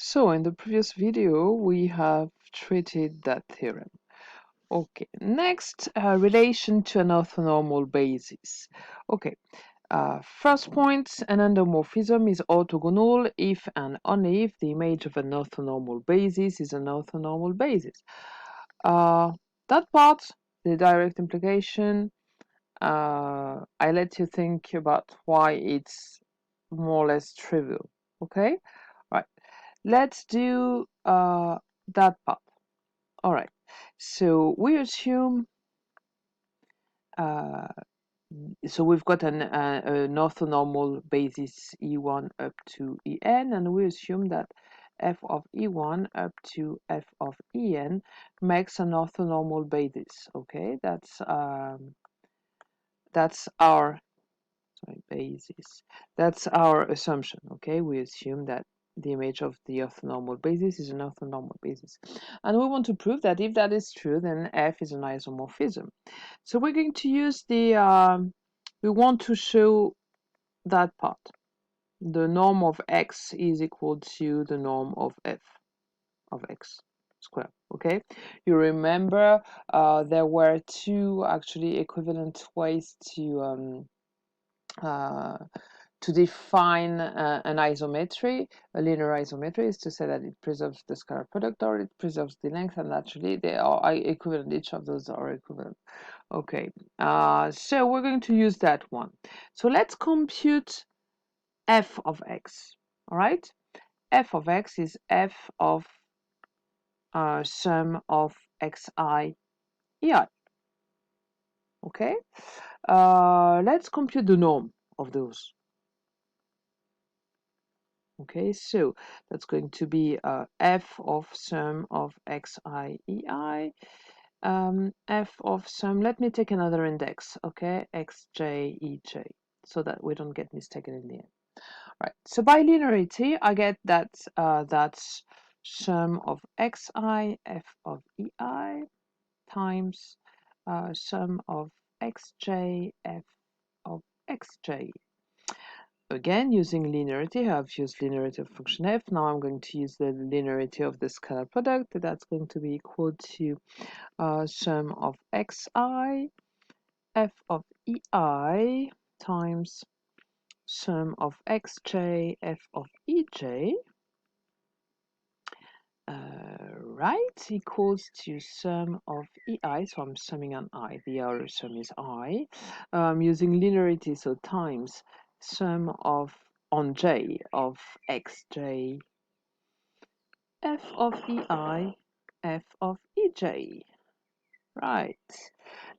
So in the previous video, we have treated that theorem. Okay, next, relation to an orthonormal basis. Okay, first point, an endomorphism is orthogonal if and only if the image of an orthonormal basis is an orthonormal basis. That part, the direct implication, I let you think about why it's more or less trivial. Okay, right. Let's do that part. All right. So we assume. Uh, so we've got an orthonormal basis E1 up to En, and we assume that f of E1 up to f of En makes an orthonormal basis. Okay, that's our basis. That's our assumption. Okay, we assume that the image of the orthonormal basis is an orthonormal basis, and we want to prove that if that is true, then f is an isomorphism. So we're going to use the we want to show that part. The norm of x is equal to the norm of f of x squared. Okay, you remember there were two actually equivalent ways uh, to define an isometry. A linear isometry is to say that it preserves the scalar product or it preserves the length, and actually they are equivalent. Each of those are equivalent. Okay, so we're going to use that one. So let's compute f of x. All right, f of x is f of sum of xi ei. Okay, let's compute the norm of those. Okay, so that's going to be f of sum of xi ei, f of sum, let me take another index, okay, xj ej, so that we don't get mistaken in the end. Right, so by linearity, I get that that's sum of xi f of ei times sum of xj f of xj. Again, using linearity, I've used linearity of function f. Now I'm going to use the linearity of the scalar product. That's going to be equal to sum of xi f of ei times sum of xj f of ej, right, equals to sum of ei, so I'm summing on I, the outer sum is I, using linearity, so times sum of on j of xj f of ei f of ej, right,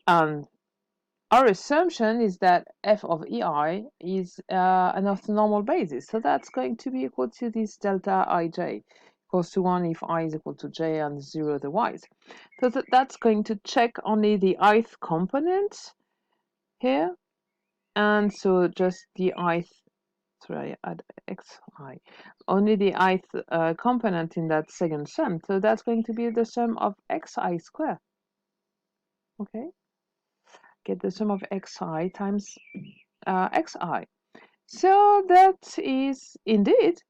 and our assumption is that f of ei is an orthonormal basis, so that's going to be equal to this delta ij equals to 1 if I is equal to j and 0 otherwise. So that's going to check only the ith component here, and so just the ith, sorry, I add xi, only the ith component in that second sum, so that's going to be the sum of xi squared. Okay, get the sum of xi times xi. So that is indeed,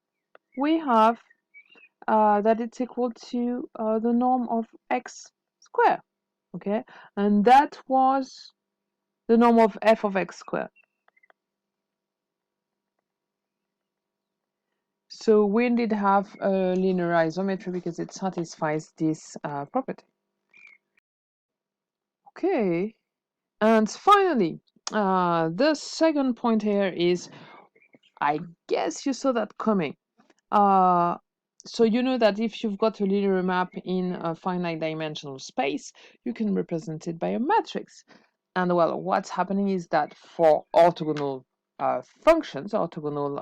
we have that it's equal to the norm of x squared. Okay, and that was the norm of f of x squared. So we indeed have a linear isometry because it satisfies this property. Okay, and finally, the second point here is, I guess you saw that coming. So you know that if you've got a linear map in a finite dimensional space, you can represent it by a matrix. And well, what's happening is that for orthogonal functions, orthogonal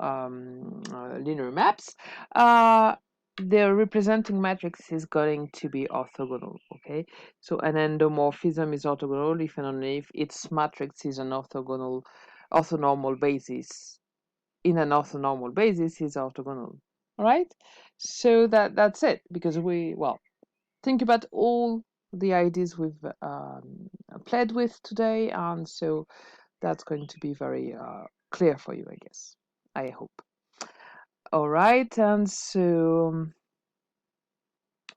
linear maps, the representing matrix is going to be orthogonal. Okay, so an endomorphism is orthogonal if and only if its matrix is an orthonormal basis. In an orthonormal basis is orthogonal. All right, so that's it, because we, well, think about all the ideas we've played with today, and so that's going to be very clear for you, I guess, I hope. All right, and so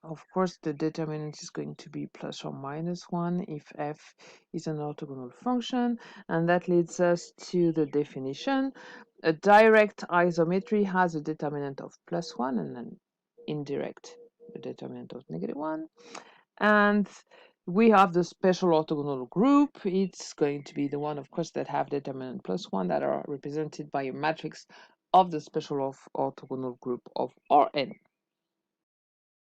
Of course, the determinant is going to be plus or minus 1 if f is an orthogonal function, and that leads us to the definition. A direct isometry has a determinant of plus 1 and an indirect a determinant of -1. And we have the special orthogonal group. It's going to be the one, of course, that have determinant plus 1 that are represented by a matrix of the special orthogonal group of Rn.